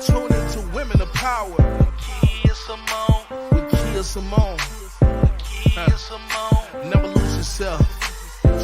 Tune into Women of Power KeaSimone. with KeaSimone. KeaSimone. Never lose yourself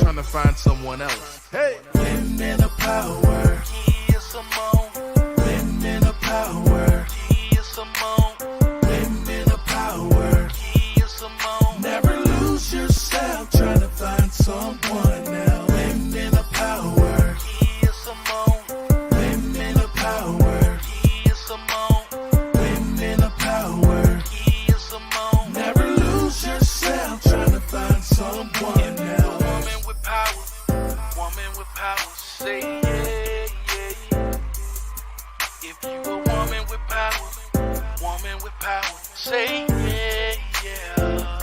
trying to find someone else. Hey, Women of Power. KeaSimone. Women of Power. KeaSimone. Women of Power. KeaSimone. Never lose yourself trying to find someone else. Women of Power. KeaSimone. Women of Power. KeaSimone. Women of Power. KeaSimone. Never lose yourself trying to find someone else. Woman with power. Woman with power. Say yeah, yeah. If you a woman with power, say yeah, yeah.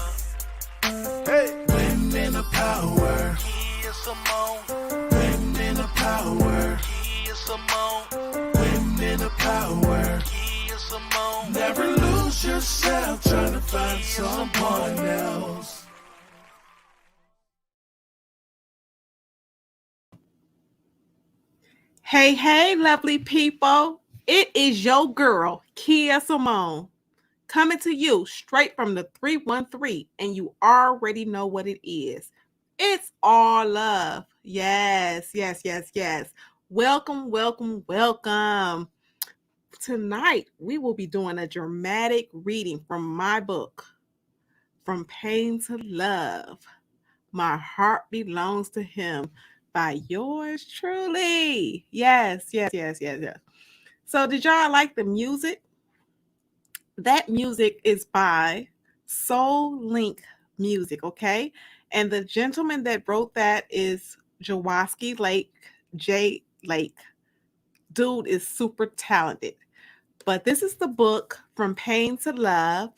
Hey, Women of Power. KeaSimone. Women of Power. KeaSimone. Women of Power. KeaSimone. Never lose yourself trying to find someone else. Hey, lovely people. It is your girl, KeaSimone, coming to you straight from the 313, and you already know what it is. It's all love. Yes. Welcome. Tonight, we will be doing a dramatic reading from my book, From Pain to Love. My Heart Belongs to Him by yours truly. Yes. So did y'all like the music? That music is by Soul Link Music, okay? And the gentleman that wrote that is Jawaski Lake, J. Lake. Dude is super talented. But this is the book, From Pain to Love.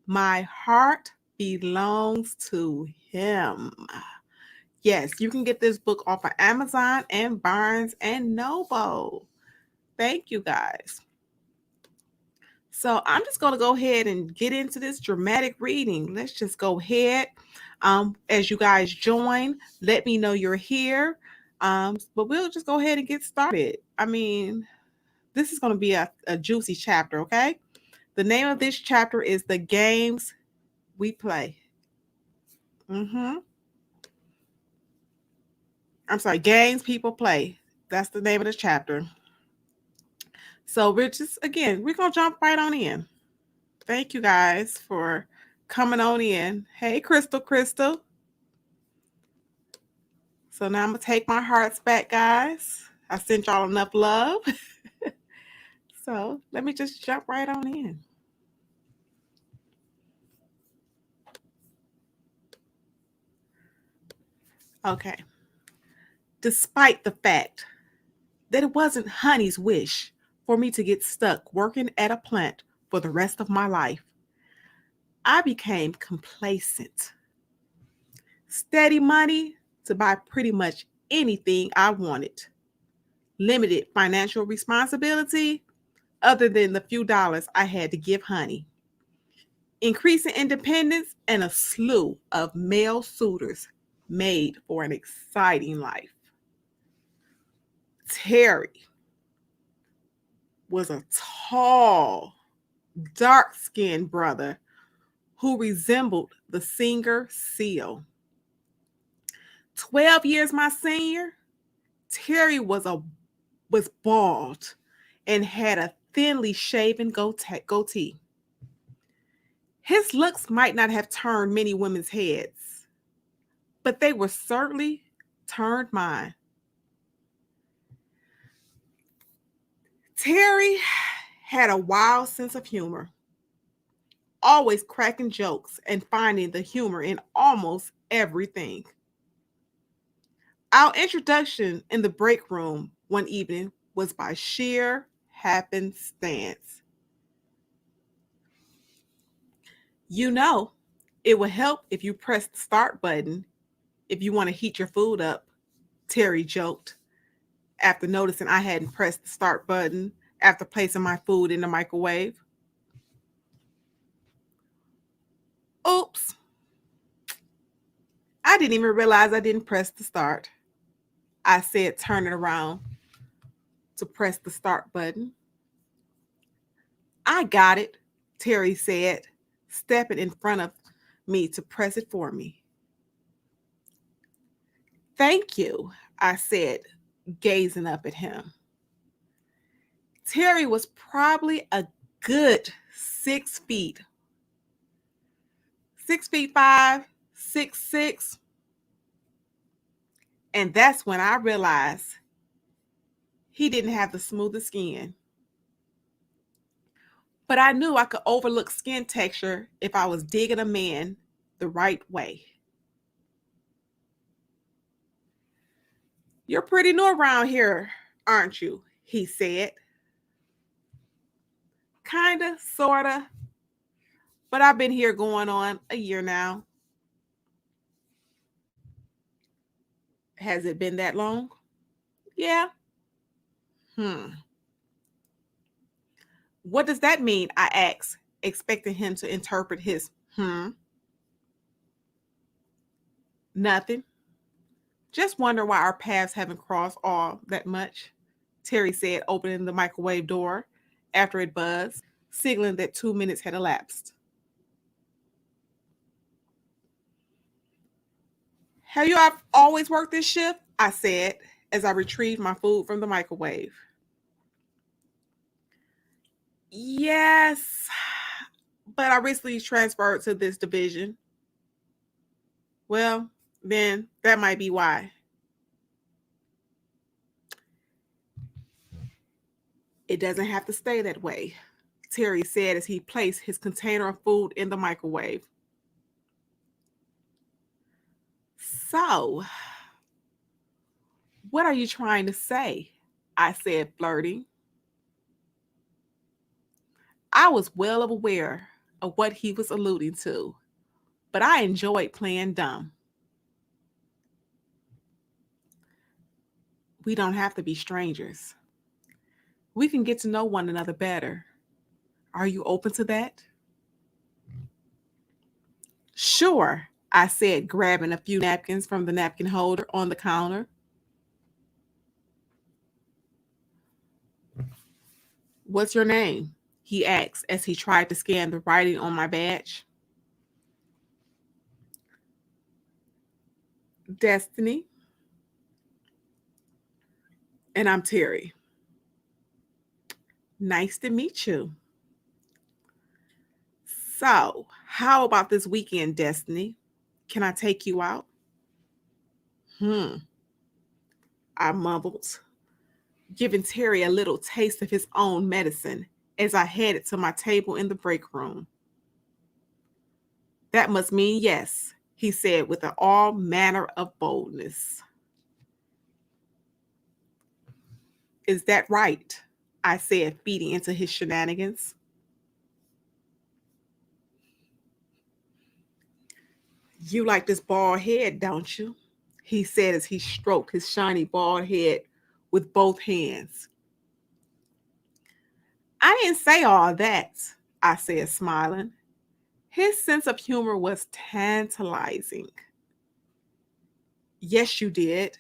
My Heart Belongs to Him. Yes, you can get this book off of Amazon and Barnes and Noble. Thank you, guys. So I'm just going to go ahead and get into this dramatic reading. Let's just go ahead. As you guys join, let me know you're here. But we'll just go ahead and get started. I mean, this is going to be a juicy chapter, okay? The name of this chapter is The Games We Play. I'm sorry, Games People Play. That's the name of the chapter. So we're going to jump right on in. Thank you guys for coming on in. Hey, Crystal. So now I'm going to take my hearts back, guys. I sent y'all enough love. So let me just jump right on in. Okay. Despite the fact that it wasn't Honey's wish for me to get stuck working at a plant for the rest of my life, I became complacent. Steady money to buy pretty much anything I wanted. Limited financial responsibility other than the few dollars I had to give Honey. Increasing independence and a slew of male suitors made for an exciting life. Terry was a tall, dark-skinned brother who resembled the singer Seal. 12 years my senior, Terry was bald and had a thinly shaven goatee. His looks might not have turned many women's heads, but they were certainly turned mine. Terry had a wild sense of humor, always cracking jokes and finding the humor in almost everything. Our introduction in the break room one evening was by sheer happenstance. You know, it will help if you press the start button if you want to heat your food up, Terry joked after noticing I hadn't pressed the start button after placing my food in the microwave. Oops. I didn't even realize I didn't press the start. I said, turning around to press the start button. I got it, Terry said, stepping in front of me to press it for me. Thank you, I said, gazing up at him. Terry was probably a good 6 feet, 6'5", 6'6". And that's when I realized he didn't have the smoothest skin. But I knew I could overlook skin texture if I was digging a man the right way. You're pretty new around here, aren't you? He said. Kinda, sorta. But I've been here going on a year now. Has it been that long? Yeah. What does that mean? I asked, expecting him to interpret his Nothing. Just wonder why our paths haven't crossed all that much, Terry said, opening the microwave door after it buzzed, signaling that 2 minutes had elapsed. Have you always worked this shift? I said as I retrieved my food from the microwave. Yes, but I recently transferred to this division. Well, then that might be why. It doesn't have to stay that way, Terry said as he placed his container of food in the microwave. So, what are you trying to say? I said, flirting. I was well aware of what he was alluding to, but I enjoyed playing dumb. We don't have to be strangers. We can get to know one another better. Are you open to that? Sure, I said, grabbing a few napkins from the napkin holder on the counter. What's your name? He asked as he tried to scan the writing on my badge. Destiny. And I'm Terry. Nice to meet you. So, how about this weekend, Destiny? Can I take you out? I mumbled, giving Terry a little taste of his own medicine as I headed to my table in the break room. That must mean yes, he said with all manner of boldness. Is that right? I said, feeding into his shenanigans. You like this bald head, don't you? He said as he stroked his shiny bald head with both hands. I didn't say all that, I said, smiling. His sense of humor was tantalizing. Yes, you did.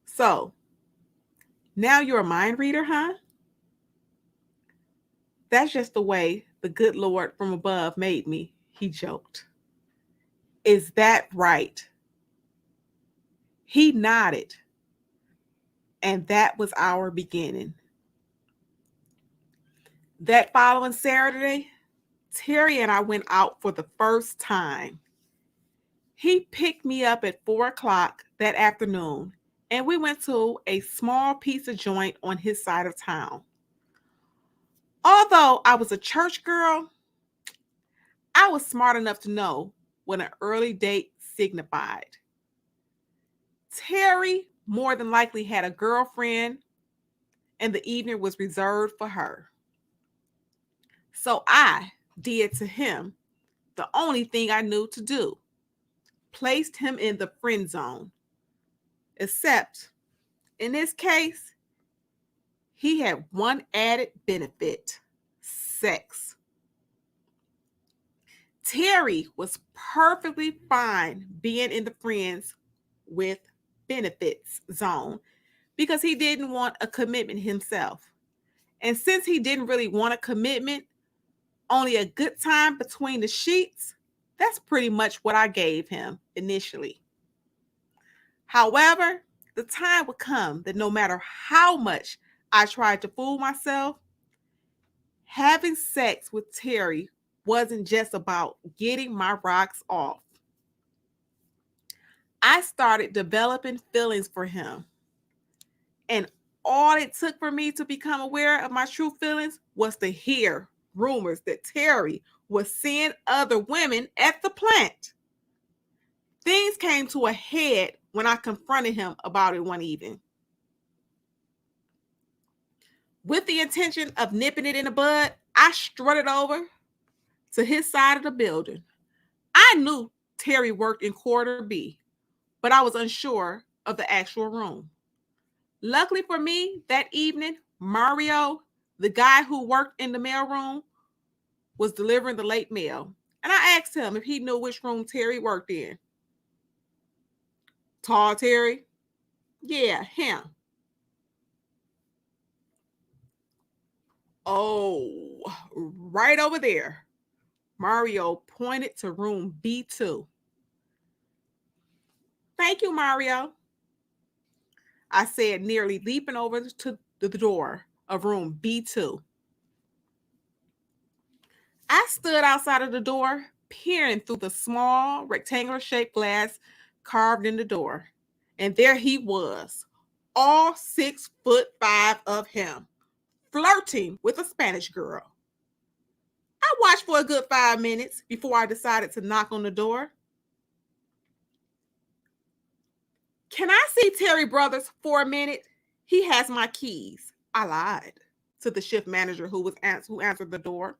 So, now you're a mind reader, huh? That's just the way the good Lord from above made me, he joked. Is that right? He nodded, and that was our beginning. That following Saturday, Terry and I went out for the first time. He picked me up at 4 o'clock that afternoon, and we went to a small pizza joint on his side of town. Although I was a church girl, I was smart enough to know what an early date signified. Terry more than likely had a girlfriend, and the evening was reserved for her. So I did to him the only thing I knew to do, placed him in the friend zone. Except, in this case, he had one added benefit: sex. Terry was perfectly fine being in the friends with benefits zone because he didn't want a commitment himself. And since he didn't really want a commitment, only a good time between the sheets, that's pretty much what I gave him initially. However, the time would come that no matter how much I tried to fool myself, having sex with Terry wasn't just about getting my rocks off. I started developing feelings for him. And all it took for me to become aware of my true feelings was to hear rumors that Terry was seeing other women at the plant. Things came to a head when I confronted him about it one evening. With the intention of nipping it in the bud, I strutted over to his side of the building. I knew Terry worked in quarter B, but I was unsure of the actual room. Luckily for me, that evening, Mario, the guy who worked in the mailroom, was delivering the late mail. And I asked him if he knew which room Terry worked in. Tall Terry? Yeah, him. Oh, right over there. Mario pointed to room B2. Thank you, Mario, I said, nearly leaping over to the door of room B2. I stood outside of the door, peering through the small rectangular shaped glass carved in the door. And there he was, all 6'5" of him, flirting with a Spanish girl. I watched for a good 5 minutes before I decided to knock on the door. Can I see Terry Brothers for a minute? He has my keys. I lied to the shift manager who answered the door.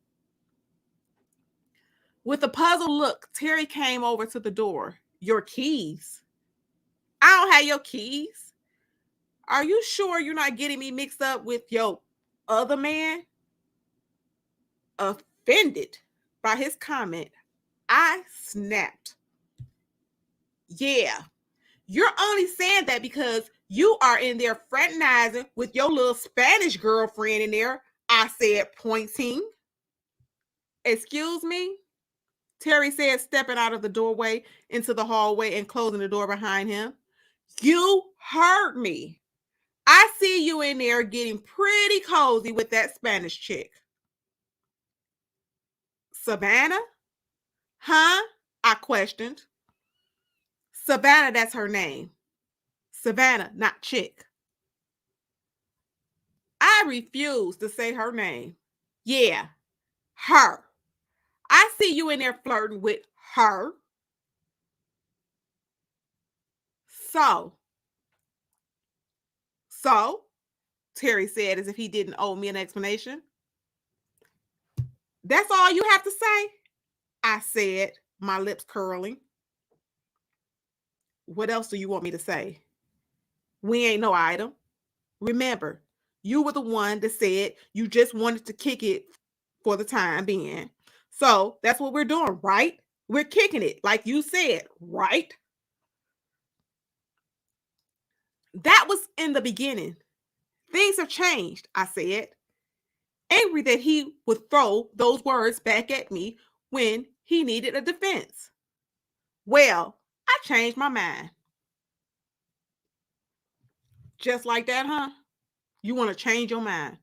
With a puzzled look, Terry came over to the door. Your keys? I don't have your keys. Are you sure you're not getting me mixed up with your other man? Offended by his comment, I snapped. Yeah, you're only saying that because you are in there fraternizing with your little Spanish girlfriend in there, I said, pointing. Excuse me? Terry said, stepping out of the doorway into the hallway and closing the door behind him. You heard me. I see you in there getting pretty cozy with that Spanish chick. Savannah? Huh? I questioned. Savannah, that's her name. Savannah, not chick. I refuse to say her name. Yeah, her. I see you in there flirting with her. So, Terry said as if he didn't owe me an explanation. That's all you have to say? I said, my lips curling. What else do you want me to say? We ain't no item. Remember, you were the one that said you just wanted to kick it for the time being. So that's what we're doing, right? We're kicking it, like you said, right? That was in the beginning. Things have changed, I said, angry that he would throw those words back at me when he needed a defense. Well, I changed my mind. Just like that, huh? You want to change your mind.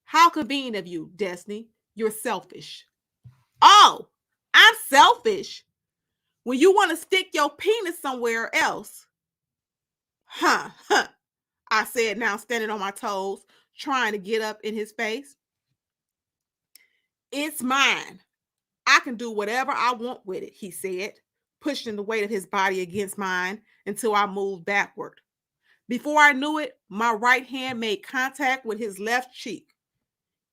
How convenient of you, Destiny. You're selfish. Oh, I'm selfish. When you want to stick your penis somewhere else. Huh, I said, now standing on my toes, trying to get up in his face. It's mine. I can do whatever I want with it, he said, pushing the weight of his body against mine until I moved backward. Before I knew it, my right hand made contact with his left cheek.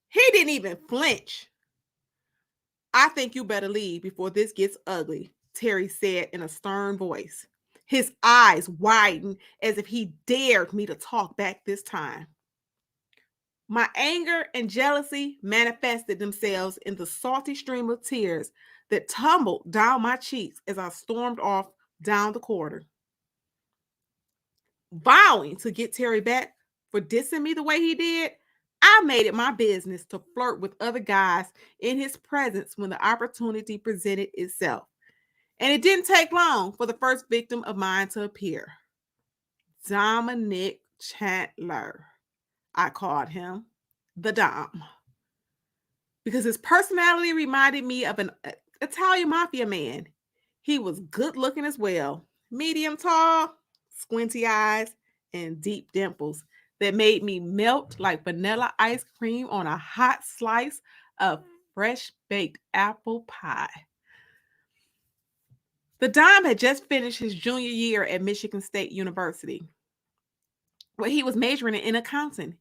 He didn't even flinch. I think you better leave before this gets ugly, Terry said in a stern voice. His eyes widened as if he dared me to talk back this time. My anger and jealousy manifested themselves in the salty stream of tears that tumbled down my cheeks as I stormed off down the corridor. Vowing to get Terry back for dissing me the way he did, I made it my business to flirt with other guys in his presence when the opportunity presented itself. And it didn't take long for the first victim of mine to appear. Dominic Chandler. I called him the Dom because his personality reminded me of an Italian mafia man. He was good looking as well, medium tall, squinty eyes, and deep dimples that made me melt like vanilla ice cream on a hot slice of fresh baked apple pie. The Dom had just finished his junior year at Michigan State University, where he was majoring in accounting.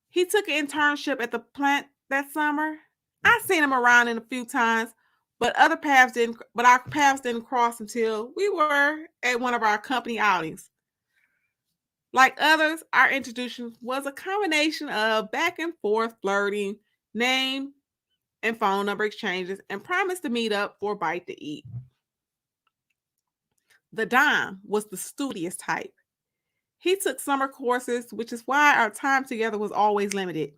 He took an internship at the plant that summer. I seen him around in a few times, but our paths didn't cross until we were at one of our company outings. Like others, our introduction was a combination of back and forth flirting, name and phone number exchanges, and promise to meet up for a bite to eat. The Dom was the studious type. He took summer courses, which is why our time together was always limited.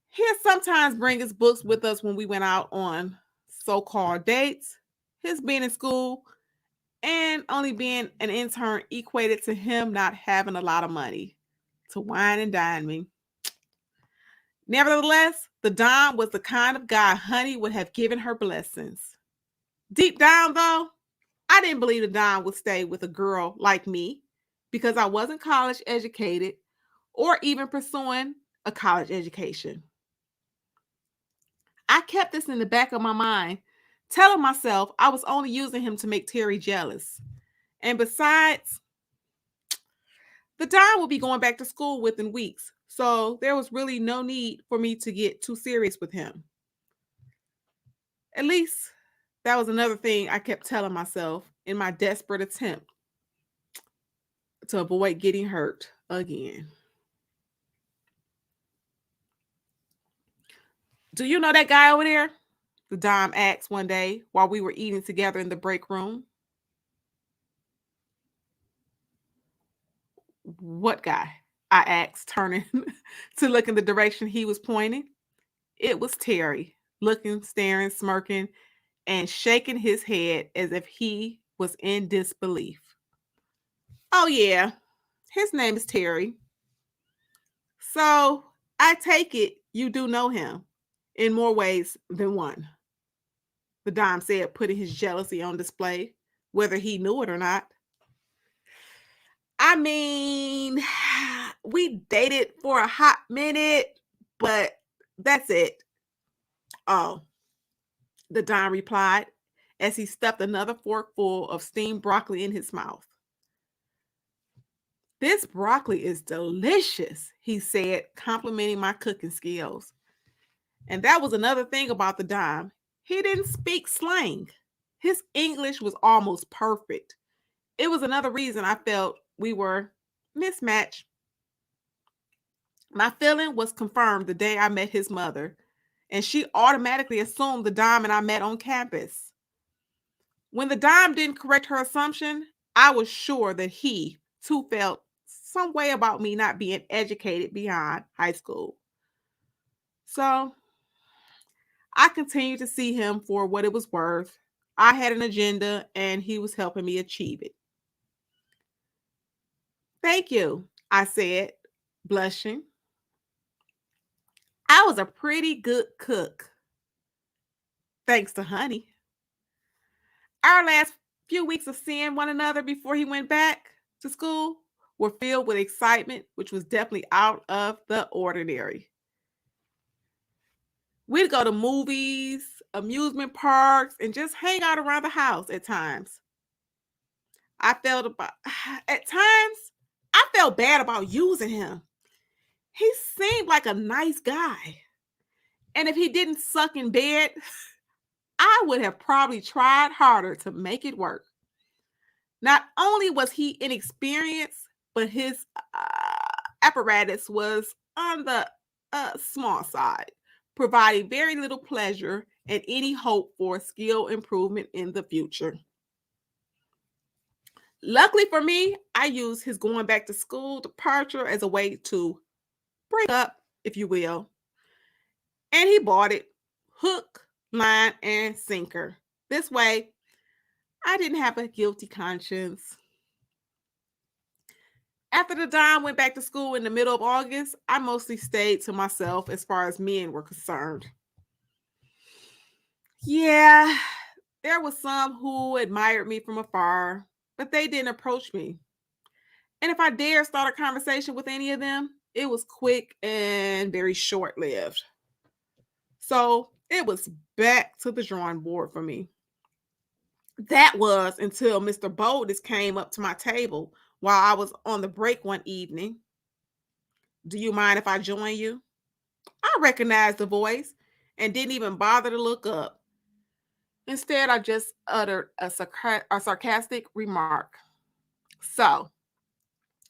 He'd sometimes bring his books with us when we went out on so-called dates. His being in school and only being an intern equated to him not having a lot of money to wine and dine me. Nevertheless, the Dom was the kind of guy Honey would have given her blessings. Deep down, though, I didn't believe the Dom would stay with a girl like me because I wasn't college educated or even pursuing a college education. I kept this in the back of my mind, telling myself I was only using him to make Terry jealous. And besides, the Don would be going back to school within weeks, so there was really no need for me to get too serious with him. At least that was another thing I kept telling myself in my desperate attempt to avoid getting hurt again. Do you know that guy over there? The Dom asked one day while we were eating together in the break room. What guy? I asked, turning to look in the direction he was pointing. It was Terry, looking, staring, smirking, and shaking his head as if he was in disbelief. Oh, yeah, his name is Terry. So I take it you do know him in more ways than one, the Dom said, putting his jealousy on display, whether he knew it or not. I mean, we dated for a hot minute, but that's it. Oh, the Don replied as he stuffed another forkful of steamed broccoli in his mouth. This broccoli is delicious, he said, complimenting my cooking skills. And that was another thing about the Don. He didn't speak slang. His English was almost perfect. It was another reason I felt we were mismatched. My feeling was confirmed the day I met his mother, and she automatically assumed the Dom and I met on campus. When the Dom didn't correct her assumption, I was sure that he too felt some way about me not being educated beyond high school. So I continued to see him for what it was worth. I had an agenda, and he was helping me achieve it. Thank you, I said, blushing. I was a pretty good cook, thanks to Honey. Our last few weeks of seeing one another before he went back to school were filled with excitement, which was definitely out of the ordinary. We'd go to movies, amusement parks, and just hang out around the house at times. I felt about at times I felt bad about using him. He seemed like a nice guy. And if he didn't suck in bed, I would have probably tried harder to make it work. Not only was he inexperienced, but his apparatus was on the small side, providing very little pleasure and any hope for skill improvement in the future. Luckily for me, I used his going back to school departure as a way to break up if you will. And he bought it hook, line, and sinker. This way, I didn't have a guilty conscience. After the Don went back to school in the middle of August, I mostly stayed to myself as far as men were concerned. Yeah, there was some who admired me from afar, but they didn't approach me. And if I dared start a conversation with any of them, it was quick and very short lived. So it was back to the drawing board for me. That was until Mr. Boldis came up to my table while I was on the break one evening. Do you mind if I join you? I recognized the voice and didn't even bother to look up. Instead, I just uttered a sarcastic remark. So,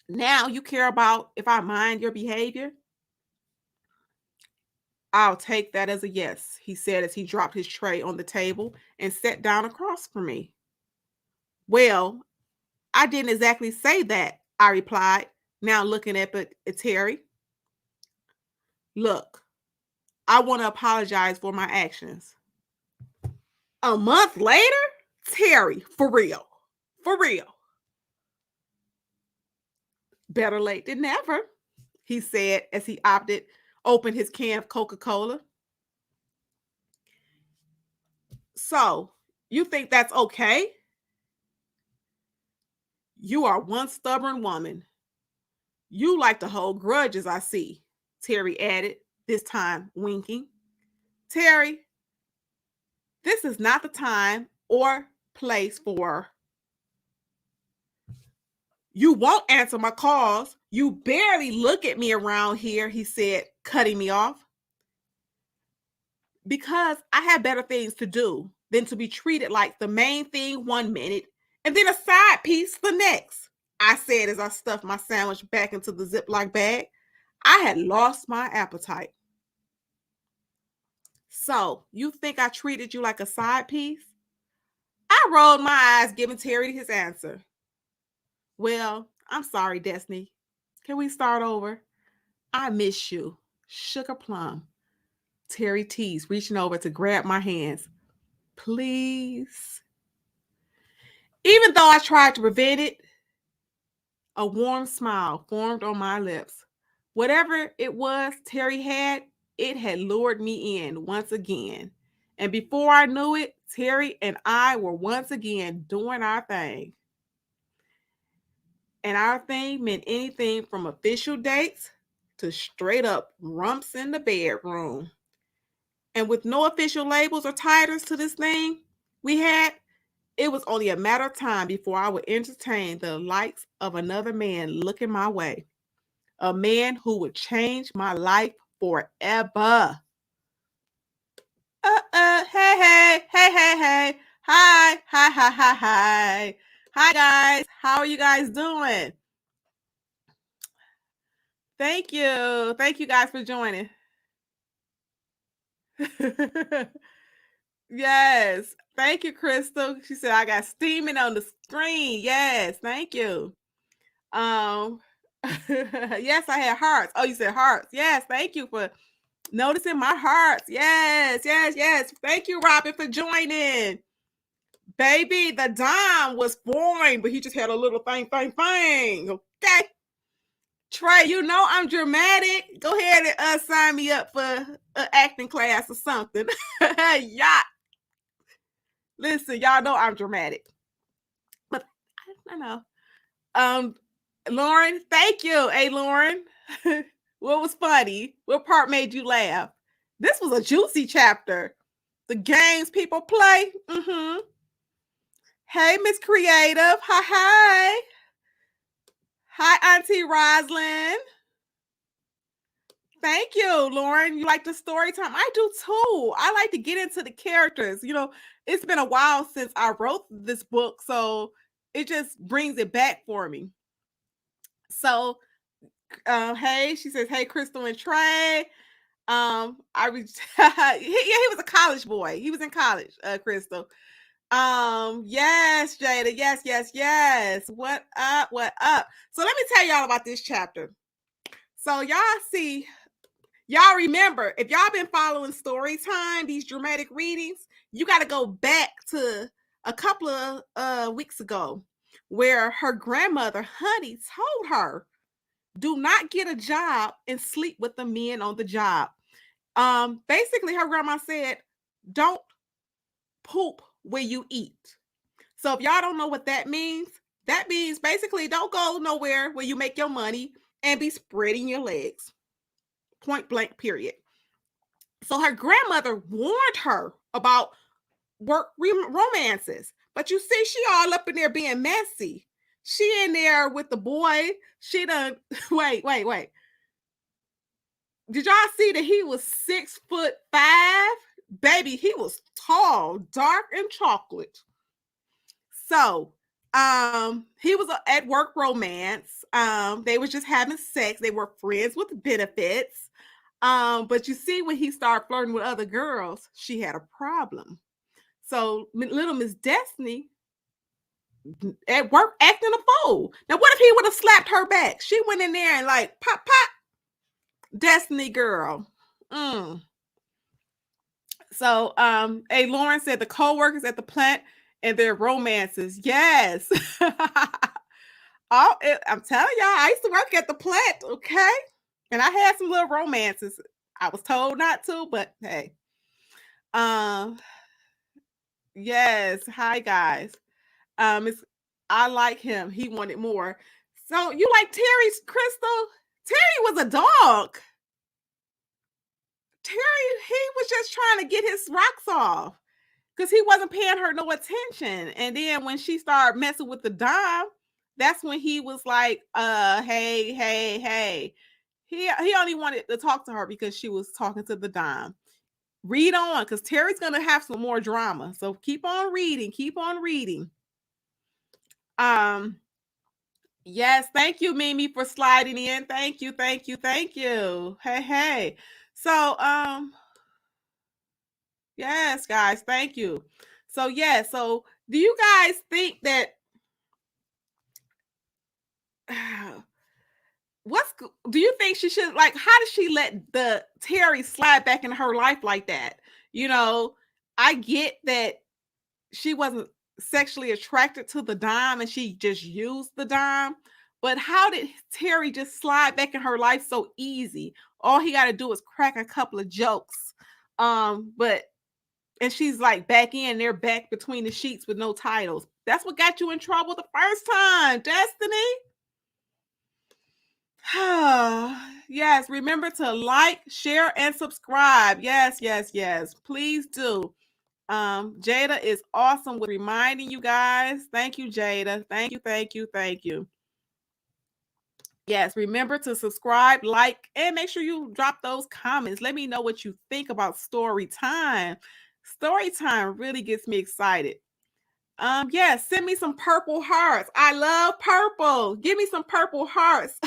now you care about if I mind your behavior? I'll take that as a yes, he said as he dropped his tray on the table and sat down across from me. Well, I didn't exactly say that, I replied, now looking at Terry. Look, I want to apologize for my actions. A month later? Terry, for real. For real. Better late than never, he said as he opened his can of Coca-Cola. So, you think that's okay? You are one stubborn woman. You like to hold grudges, I see, Terry added, this time winking. Terry, this is not the time or place for. You won't answer my calls. You barely look at me around here, he said, cutting me off. Because I have better things to do than to be treated like the main thing one minute and then a side piece the next, I said as I stuffed my sandwich back into the Ziploc bag. I had lost my appetite. So, you think I treated you like a side piece? I rolled my eyes, giving Terry his answer. Well, I'm sorry, Destiny. Can we start over? I miss you. Sugar plum. Terry teased, reaching over to grab my hands. Please. Even though I tried to prevent it, a warm smile formed on my lips. Whatever it was Terry had, it had lured me in once again. And before I knew it, Terry and I were once again doing our thing. And our thing meant anything from official dates to straight up rumps in the bedroom. And with no official labels or titles to this thing we had, it was only a matter of time before I would entertain the likes of another man looking my way. A man who would change my life forever. Hey. Hi. Hi, guys. How are you guys doing? Thank you. Thank you guys for joining. Yes. Thank you, Crystal. She said I got steaming on the screen. Yes. Thank you. Yes, I had hearts. Oh, you said hearts. Yes. Thank you for noticing my hearts. Yes. Thank you, Robin, for joining. Baby, the Dom was born, but he just had a little thing. Okay. Trey, you know I'm dramatic. Go ahead and sign me up for an acting class or something. Yeah. Listen, y'all know I'm dramatic. But I know. Lauren, thank you. Hey, Lauren. What was funny? What part made you laugh? This was a juicy chapter. The games people play. Mm-hmm. Hey, Miss Creative. Hi. Hi, Auntie Roslyn. Thank you, Lauren. You like the story time? I do too. I like to get into the characters. You know, it's been a while since I wrote this book, so it just brings it back for me. So, hey, she says, hey, Crystal and Trey. I was he was a college boy. He was in college, Crystal. Yes, Jada. Yes. What up? So let me tell y'all about this chapter. So y'all see, Y'all remember, if y'all been following story time, these dramatic readings, you got to go back to a couple of weeks ago where her grandmother, Honey, told her, do not get a job and sleep with the men on the job. Basically, her grandma said, don't poop where you eat. So if y'all don't know what that means basically don't go nowhere where you make your money and be spreading your legs. Point blank, period. So her grandmother warned her about work romances. But you see, she all up in there being messy. She in there with the boy. She done, wait. Did y'all see that he was 6'5"? Baby, he was tall, dark, and chocolate. So, he was at work romance. They was just having sex. They were friends with benefits. But you see, when he started flirting with other girls, she had a problem. So little Miss Destiny at work acting a fool. Now, what if he would have slapped her back? She went in there and like, pop, pop, Destiny girl. So, Lauren said the co-workers at the plant and their romances. Yes. I'm telling y'all, I used to work at the plant, okay? And I had some little romances. I was told not to, but hey. Yes. Hi, guys. I like him. He wanted more. So you like Terry's Crystal? Terry was a dog. Terry, he was just trying to get his rocks off because he wasn't paying her no attention. And then when she started messing with the Dom, that's when he was like, hey. He only wanted to talk to her because she was talking to the Dom. Read on, because Terry's going to have some more drama. So keep on reading. Yes, thank you, Mimi, for sliding in. Thank you. Hey. So, yes, guys, thank you. So, so do you guys think that do you think she should, like, how did she let the Terry slide back in her life like that? You know, I get that she wasn't sexually attracted to the Dom and she just used the Dom, but how did Terry just slide back in her life so easy? All he got to do is crack a couple of jokes. And she's like back in, they're back between the sheets with no titles. That's what got you in trouble the first time, Destiny. Yes, remember to like, share, and subscribe. Yes. Please do. Jada is awesome with reminding you guys. Thank you, Jada. Thank you. Yes, remember to subscribe, like, and make sure you drop those comments. Let me know what you think about story time. Story time really gets me excited. Yes, send me some purple hearts. I love purple. Give me some purple hearts.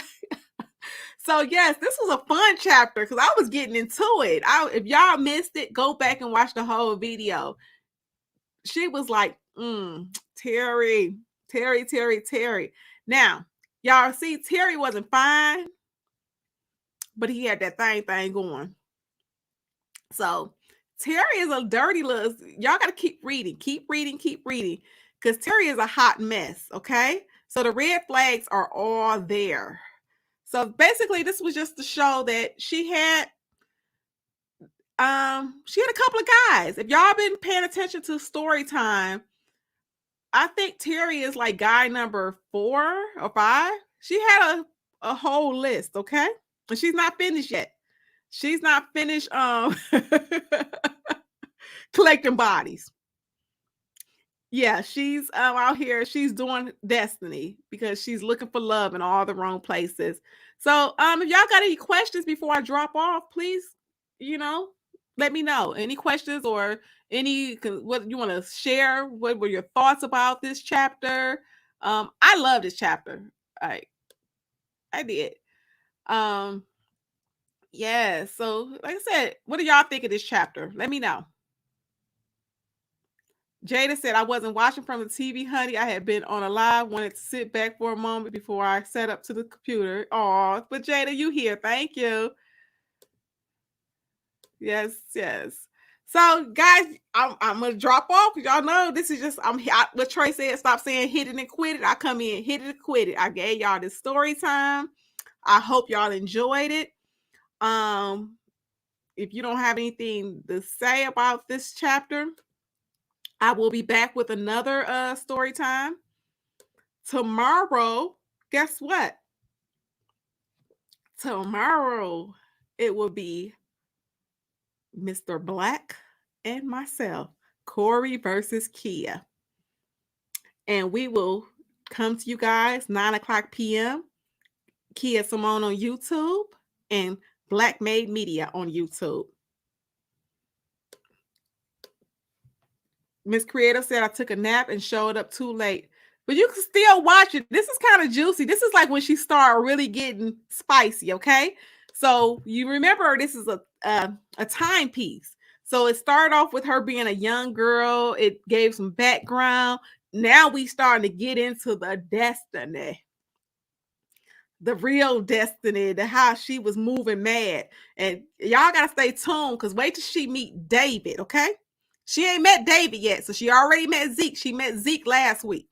So yes, this was a fun chapter because I was getting into it. If y'all missed it, go back and watch the whole video. She was like, Terry. Now, y'all see, Terry wasn't fine, but he had that thing going. So Terry is a dirty little, y'all got to keep reading, because Terry is a hot mess, okay? So the red flags are all there. So basically, this was just to show that she had a couple of guys. If y'all been paying attention to story time, I think Terry is like guy number 4 or 5. She had a whole list, okay? And she's not finished yet. She's not finished collecting bodies. Yeah, she's out here. She's doing destiny because she's looking for love in all the wrong places. So, if y'all got any questions before I drop off, please, let me know. Any questions or what you want to share? What were your thoughts about this chapter? I love this chapter. I did. Yeah. So, like I said, what do y'all think of this chapter? Let me know. Jada said, I wasn't watching from the TV, honey. I had been on a live, wanted to sit back for a moment before I set up to the computer. Oh, but Jada, you here. Thank you. Yes, yes. So, guys, I'm gonna drop off because y'all know this is just what Trey said. Stop saying hit it and quit it. I come in, hit it and quit it. I gave y'all this story time. I hope y'all enjoyed it. If you don't have anything to say about this chapter, I will be back with another story time tomorrow. Guess what? Tomorrow it will be Mr. Black and myself, Corey versus Kia. And we will come to you guys 9:00 p.m. KeaSimone on YouTube and Black Made Media on YouTube. Miss Creator said I took a nap and showed up too late. But you can still watch it. This is kind of juicy. This is like when she started really getting spicy, okay? So you remember this is a timepiece. So it started off with her being a young girl. It gave some background. Now we starting to get into the destiny. The real destiny, the how she was moving mad. And y'all gotta stay tuned because wait till she meet David, okay? She ain't met David yet, so she already met Zeke. She met Zeke last week.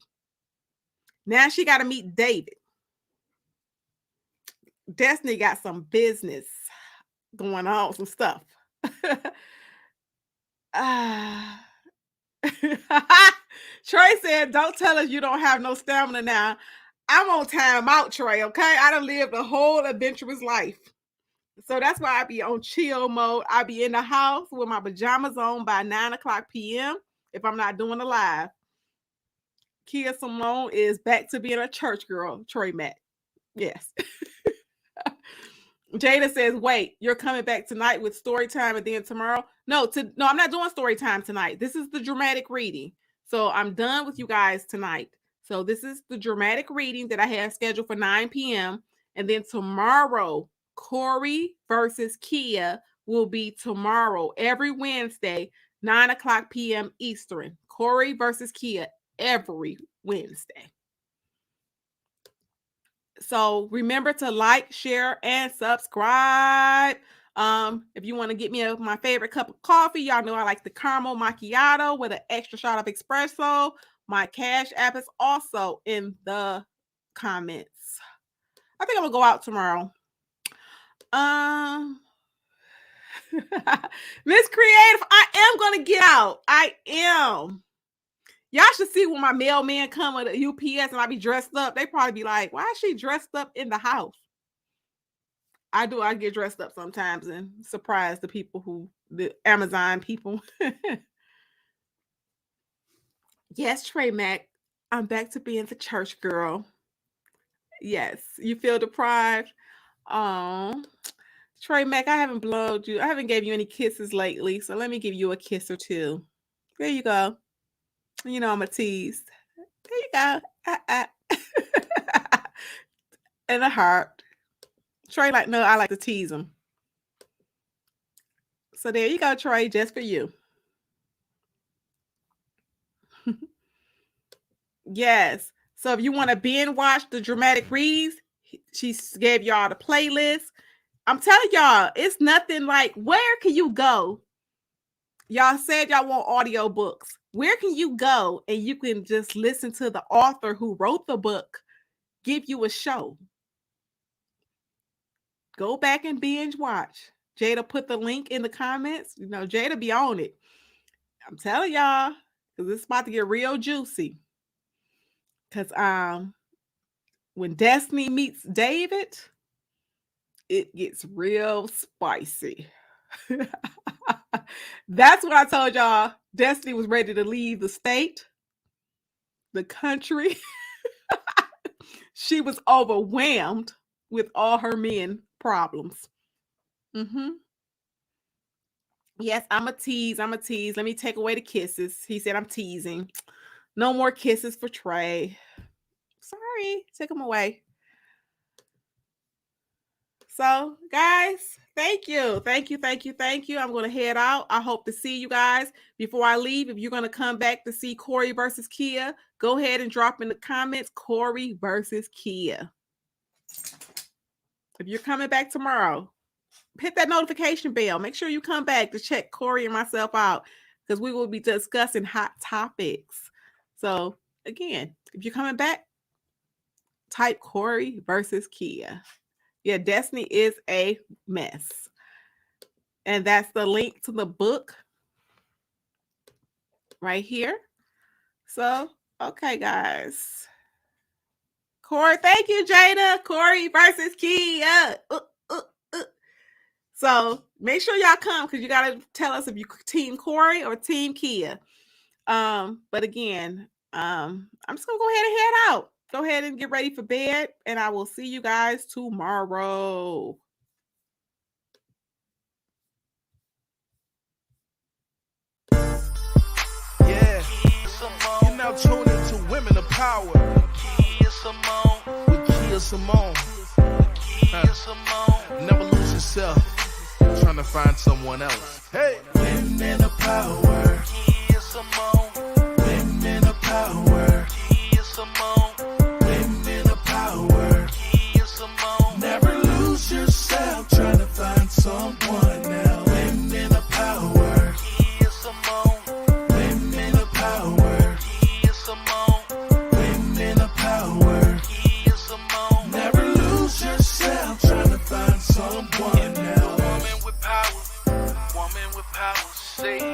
Now she got to meet David. Destiny got some business going on, some stuff. Trey said, don't tell us you don't have no stamina now. I'm on time out, Trey, okay? I done lived a whole adventurous life. So that's why I be on chill mode. I be in the house with my pajamas on by 9:00 p.m. if I'm not doing a live. KeaSimone is back to being a church girl, Trey Mack. Yes. Jada says, wait, you're coming back tonight with story time and then tomorrow? No, I'm not doing story time tonight. This is the dramatic reading. So I'm done with you guys tonight. So this is the dramatic reading that I have scheduled for 9 p.m. And then tomorrow, Corey versus Kia will be tomorrow, every Wednesday, 9:00 p.m. Eastern. Corey versus Kia every Wednesday. So remember to like, share, and subscribe. If you want to get me my favorite cup of coffee, y'all know I like the caramel macchiato with an extra shot of espresso. My Cash App is also in the comments. I think I'm gonna go out tomorrow. Miss Creative, I am gonna get out. I am. Y'all should see when my mailman come with a UPS and I be dressed up. They probably be like, why is she dressed up in the house? I do. I get dressed up sometimes and surprise the Amazon people. Yes, Trey Mack, I'm back to being the church girl. Yes, you feel deprived? Oh, Trey Mack, I haven't blowed you. I haven't gave you any kisses lately, so let me give you a kiss or two. There you go. You know I'm a tease. There you go. And a heart. Trey no, I like to tease him. So there you go, Trey, just for you. Yes. So if you want to binge watch the dramatic reads, she gave y'all the playlist. I'm telling y'all, it's nothing like where can you go? Y'all said y'all want audio books. Where can you go and you can just listen to the author who wrote the book give you a show? Go back and binge watch. Jada put the link in the comments. You know, Jada be on it. I'm telling y'all, because it's about to get real juicy. Because when Destiny meets David, it gets real spicy. That's what I told y'all. Destiny was ready to leave the state, the country. She was overwhelmed with all her men problems. Yes, I'm a tease. I'm a tease. Let me take away the kisses. He said I'm teasing. No more kisses for Trey. Sorry, take them away. So, guys, thank you. Thank you. Thank you. Thank you. I'm going to head out. I hope to see you guys before I leave. If you're going to come back to see Corey versus Kia, go ahead and drop in the comments Corey versus Kia. If you're coming back tomorrow, hit that notification bell. Make sure you come back to check Corey and myself out because we will be discussing hot topics. So again, if you're coming back, type Corey versus Kia. Yeah, Destiny is a mess. And that's the link to the book right here. So, okay, guys. Corey, thank you, Jada. Corey versus Kia. So make sure y'all come because you got to tell us if you team Corey or team Kia. But again, I'm just going to go ahead and head out. Go ahead and get ready for bed, and I will see you guys tomorrow. Yeah, you're now tuned into Women of Power with KeaSimone. Never lose yourself trying to find someone else. Hey, Women of power. Women of power. Women of power. Never lose yourself trying to find someone now. Women of power. Women of power. Women of power. Never lose yourself trying to find someone now. Woman with power, say